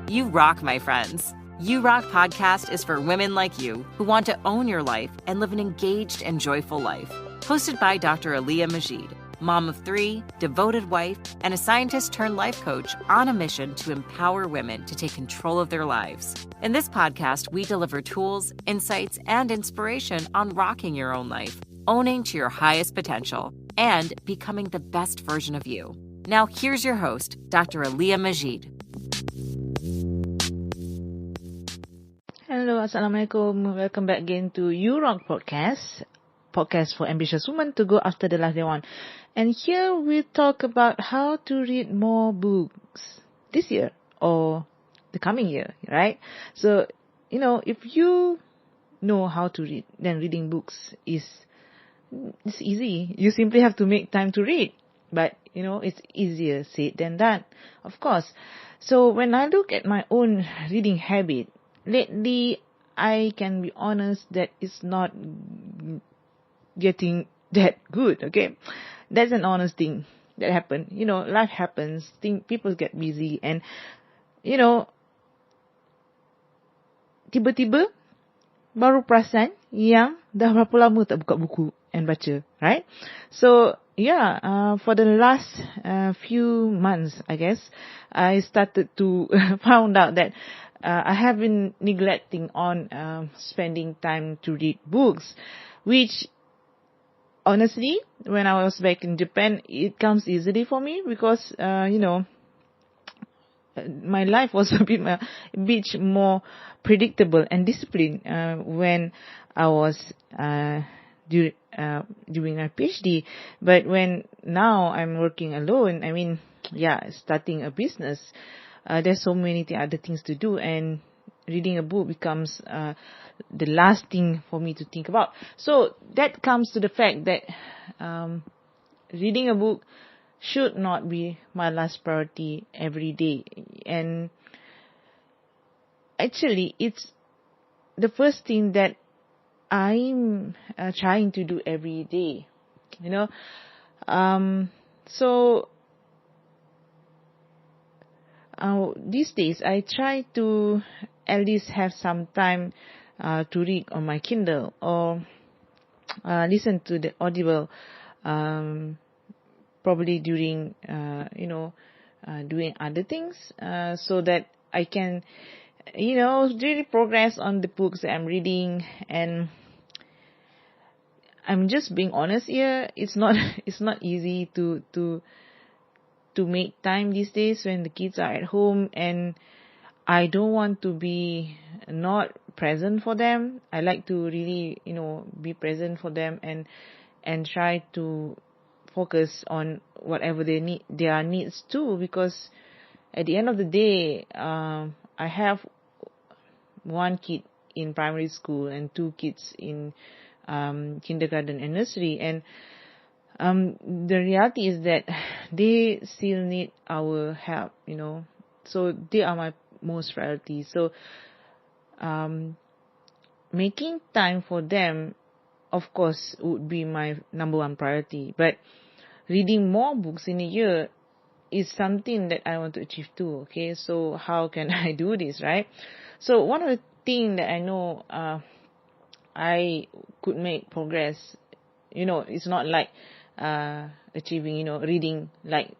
You rock, my friends. You Rock podcast is for women like you who want to own your life and live an engaged and joyful life. Hosted by Dr. Aliyah Majid, mom of 3, devoted wife, and a scientist-turned-life coach on a mission to empower women to take control of their lives. In this podcast, we deliver tools, insights, and inspiration on rocking your own life, owning to your highest potential, and becoming the best version of you. Now, here's your host, Dr. Aliyah Majid. Hello, Assalamualaikum. Welcome back again to You Rock podcast for ambitious women to go after the life they want. And here we talk about how to read more books this year or the coming year, right? So, if you know how to read, then reading books is easy. You simply have to make time to read. But, it's easier said than done, of course. So when I look at my own reading habit, lately, I can be honest that it's not getting that good, okay? That's an honest thing that happened. Life happens, people get busy and, tiba-tiba baru perasan yang dah berapa lama tak buka buku and baca, right? So, for the last few months, I guess, I started to found out that I have been neglecting on spending time to read books, which honestly, when I was back in Japan, it comes easily for me because, my life was a bit more predictable and disciplined when I was doing my PhD. But when now I'm working alone, starting a business, there's so many other things to do, and reading a book becomes the last thing for me to think about. So that comes to the fact that reading a book should not be my last priority every day. And actually, it's the first thing that I'm trying to do every day. These days, I try to at least have some time to read on my Kindle or listen to the Audible, probably during, doing other things, so that I can, really progress on the books that I'm reading. And I'm just being honest here. It's not easy to make time these days when the kids are at home, and I don't want to be not present for them. I like to really, be present for them and try to focus on whatever their needs too, because at the end of the day, I have one kid in primary school and 2 kids in kindergarten and nursery, and the reality is that they still need our help, so they are my most priority. So, making time for them, of course, would be my number one priority. But reading more books in a year is something that I want to achieve too, okay? So how can I do this, right? So one of the things that I know I could make progress, it's not like achieving, reading like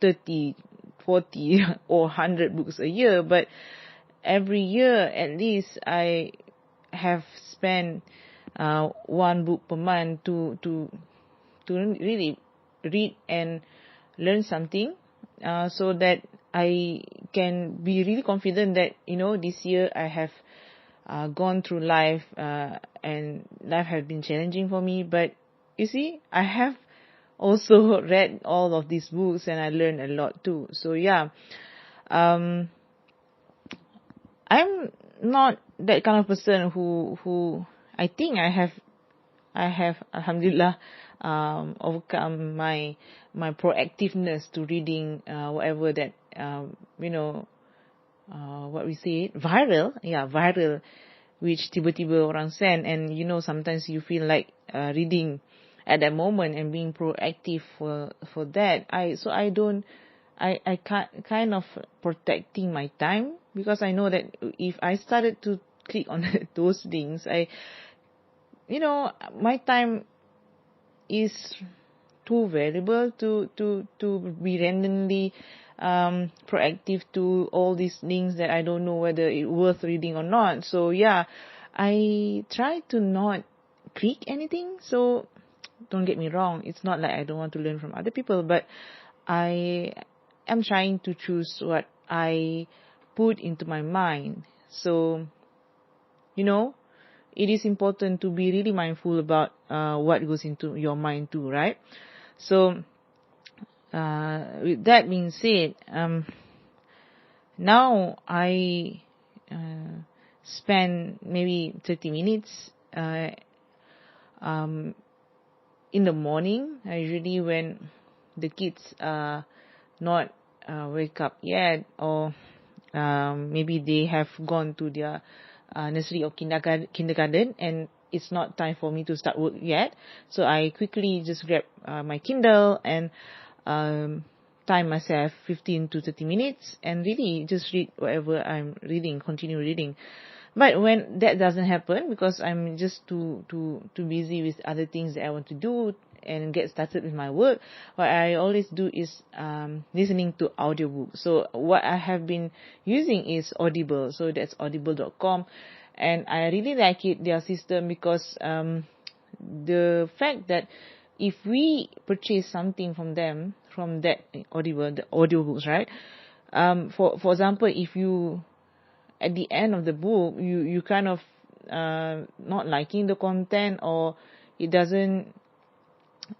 30, 40 or 100 books a year, but every year at least I have spent 1 book per month to really read and learn something, so that I can be really confident that, this year I have gone through life, and life has been challenging for me, but you see, I have also read all of these books and I learned a lot too. So I'm not that kind of person who I think I have alhamdulillah overcome my proactiveness to reading whatever that what we say viral, which tiba-tiba orang send, and sometimes you feel like reading at that moment and being proactive for that. I don't I kind of protecting my time, because I know that if I started to click on those things, my time is too valuable to be randomly proactive to all these things that I don't know whether it's worth reading or not. So yeah, I try to not click anything. So don't get me wrong, it's not like I don't want to learn from other people, but I am trying to choose what I put into my mind. So, it is important to be really mindful about what goes into your mind too, right? So, with that being said, now I spend maybe 30 minutes in the morning, usually when the kids are not wake up yet, or maybe they have gone to their nursery or kindergarten, and it's not time for me to start work yet. So I quickly just grab my Kindle and time myself 15 to 30 minutes and really just read whatever I'm reading, continue reading. But when that doesn't happen, because I'm just too busy with other things that I want to do and get started with my work, what I always do is listening to audiobooks. So what I have been using is Audible. So that's audible.com, and I really like it, their system, because the fact that if we purchase something from them, from that Audible, the audiobooks, right? For example, if you at the end of the book, you kind of not liking the content, or it doesn't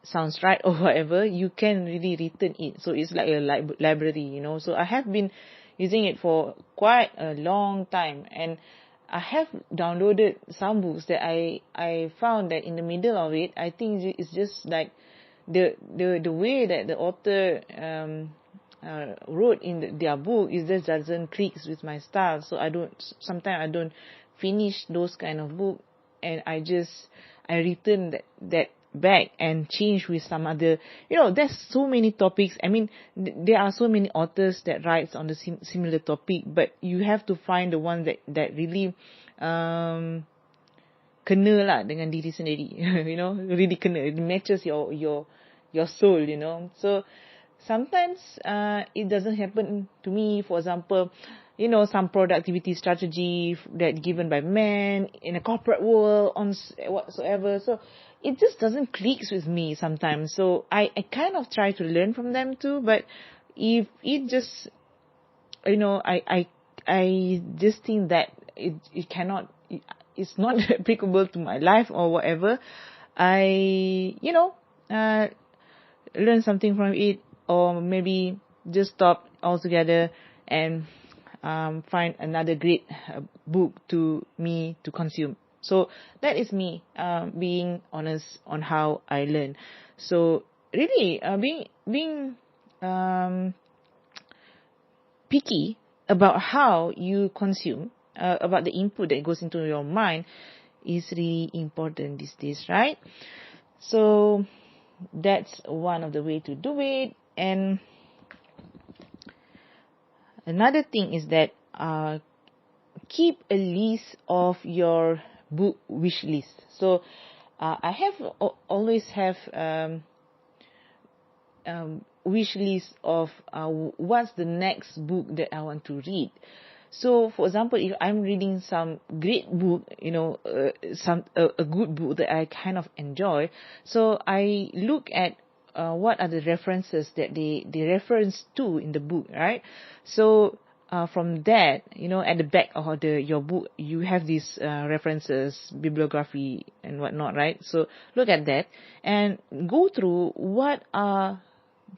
sounds right or whatever, you can really return it. So it's like a library, So I have been using it for quite a long time, and I have downloaded some books that I found that in the middle of it, I think it's just like the way that the author wrote in their book, it just doesn't click with my style. So sometimes I don't finish those kind of book, and I return that back and change with some other, there's so many topics. I mean, there are so many authors that writes on the similar topic, but you have to find the one that really kena lah dengan diri sendiri, really kena, it matches your soul, So sometimes it doesn't happen to me. For example, some productivity strategy that given by men in a corporate world on whatsoever. So it just doesn't click with me sometimes. So I kind of try to learn from them too. But if it just, I just think that it cannot, it's not applicable to my life or whatever, I, learn something from it, or maybe just stop altogether and find another great book to me to consume. So that is me being honest on how I learn. So really being picky about how you consume, about the input that goes into your mind, is really important these days, right? So that's one of the way to do it. And another thing is that keep a list of your book wish list. So I have always have wish list of what's the next book that I want to read. So, for example, if I'm reading some great book, a good book that I kind of enjoy, so I look at what are the references that they reference to in the book, right? So from that, at the back of your book, you have these references, bibliography and whatnot, right? So look at that and go through what are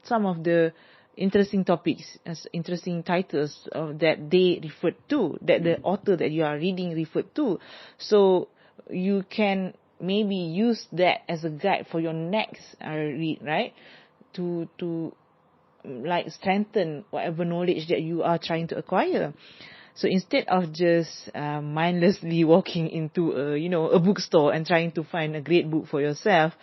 some of the interesting topics, interesting titles that they referred to, that the author that you are reading referred to. So you can maybe use that as a guide for your next read, right? To like strengthen whatever knowledge that you are trying to acquire. So instead of just mindlessly walking into a bookstore and trying to find a great book for yourself,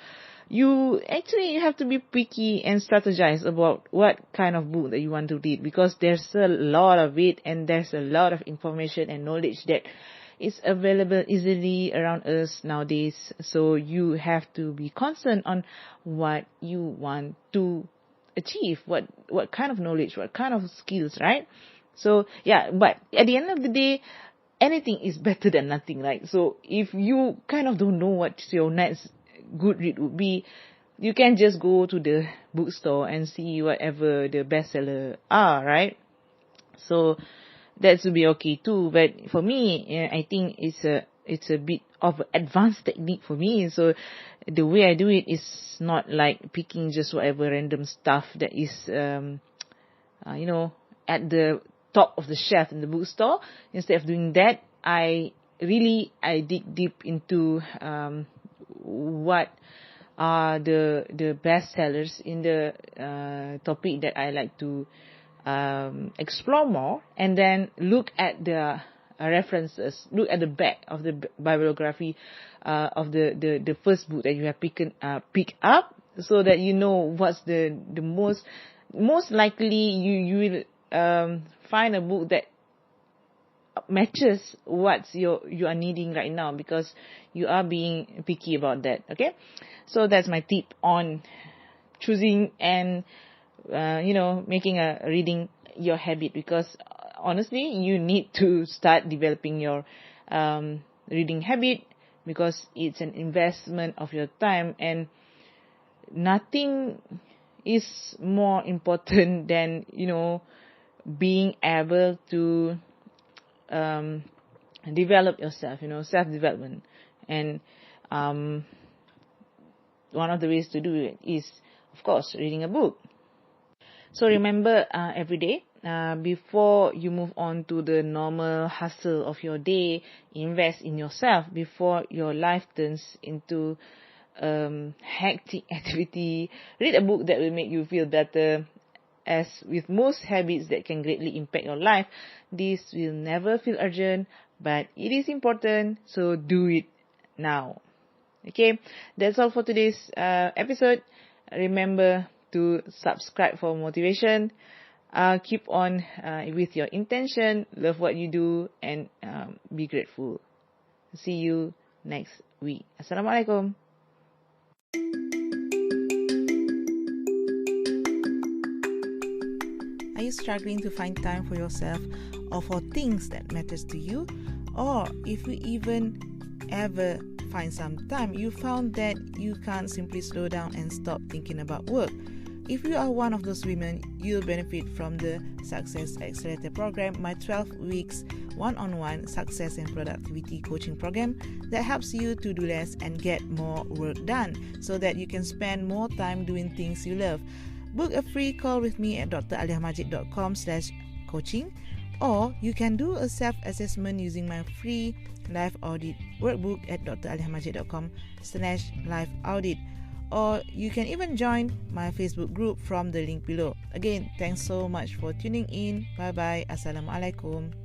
you actually have to be picky and strategize about what kind of book that you want to read, because there's a lot of it and there's a lot of information and knowledge that is available easily around us nowadays. So you have to be concerned on what you want to achieve, what kind of knowledge, what kind of skills, right? So yeah, but at the end of the day, anything is better than nothing, right? So if you kind of don't know what your next good read would be, you can just go to the bookstore and see whatever the bestseller are, right? So that would be okay too. But for me, I think it's a bit of advanced technique for me. So the way I do it is not like picking just whatever random stuff that is at the top of the shelf in the bookstore. Instead of doing that, I dig deep into what are the best sellers in the topic that I like to explore more, and then look at the references, look at the back of the bibliography of the first book that you have picked up, so that you know what's the most likely you will find a book that matches what you are needing right now, because you are being picky about that. Okay, so that's my tip on choosing and making a reading your habit, because honestly you need to start developing your reading habit, because it's an investment of your time, and nothing is more important than being able to develop yourself, self-development. And one of the ways to do it is, of course, reading a book. So remember, every day, before you move on to the normal hustle of your day, invest in yourself before your life turns into hectic activity. Read a book that will make you feel better. As with most habits that can greatly impact your life, this will never feel urgent, but it is important, so do it now. Okay, that's all for today's episode. Remember to subscribe for motivation. Keep on with your intention, love what you do, and be grateful. See you next week. Assalamualaikum. Are you struggling to find time for yourself or for things that matters to you? Or if you even ever find some time, you found that you can't simply slow down and stop thinking about work. If you are one of those women, you'll benefit from the Success Accelerator program, my 12 weeks one-on-one success and productivity coaching program that helps you to do less and get more work done, so that you can spend more time doing things you love. Book a free call with me at draliamajid.com/coaching, or you can do a self-assessment using my free life audit workbook at draliamajid.com/life audit, or you can even join my Facebook group from the link below. Again, thanks so much for tuning in. Bye bye. Assalamualaikum.